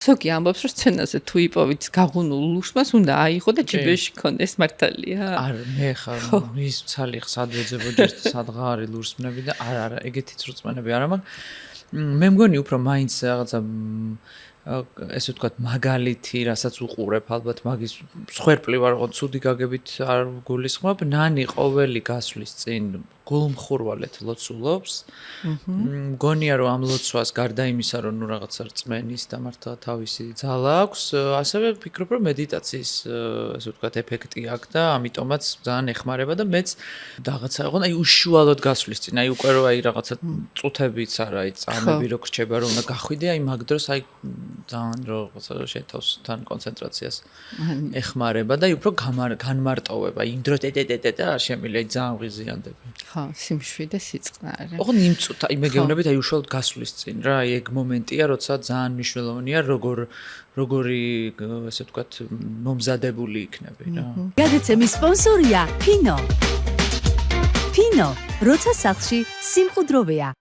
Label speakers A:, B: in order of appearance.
A: ზოგი ამბობს, რომ სცენაზე თუ იპოვით გაღუნულ ლურსმას უნდა აიღო და ჭიბეში ქონდეს მართალია?
B: არ მე ხარ ის ცალი სად ვეძებოდი სადღა არის ლურსმნები და არა ეგეთიც რწმენები არა მაგრამ მე მგონი უფრო მაინც რაღაცა ესე ვთქვათ მაგალითი რასაც უყურებ ალბათ მაგის მსხვერპლი ვარ ხო ცუდი გაგებით არ გულისხმობ ნანი ყოველი გასვლის წინ გულმხურვალეთ ლოცულობს მგონია რომ ამ ლოცვას გარდა იმისა რომ ნუ რაღაცა რწმენის და მართლა თავისი ძალა აქვს ასევე ვფიქრობ რომ მედიტაციის ესე ვთქვათ ეფექტი აქვს და ამიტომაც ძალიან ეხმარება და მეც რაღაცა იყო აი უშუალოდ გასვლის წინ აი უკვე რომ აი რაღაცა წუთებიც არა აი წამები რო გრჩება რომ უნდა გახვიდე აი მაგ დროს აი ძალიან რაღაცა შეთავს თან კონცენტრაციას ეხმარება და უფრო განმარტოვება იმ დროს და არ შემიძლია ძალიან ღიზიანდები
A: ხო სიმშვიდე სიწყნარე
B: ოღონდ იმ წუთ აი მე გეუბნებით აი უშუალოდ გასვლის წინ რა აი ეგ მომენტია როცა ძალიან მნიშვნელოვანია როგორი ესე ვთქვათ მომზადებული იქნები რა
C: გადაცემის სპონსორია ფინო როცა სახლში სიმყუდროვეა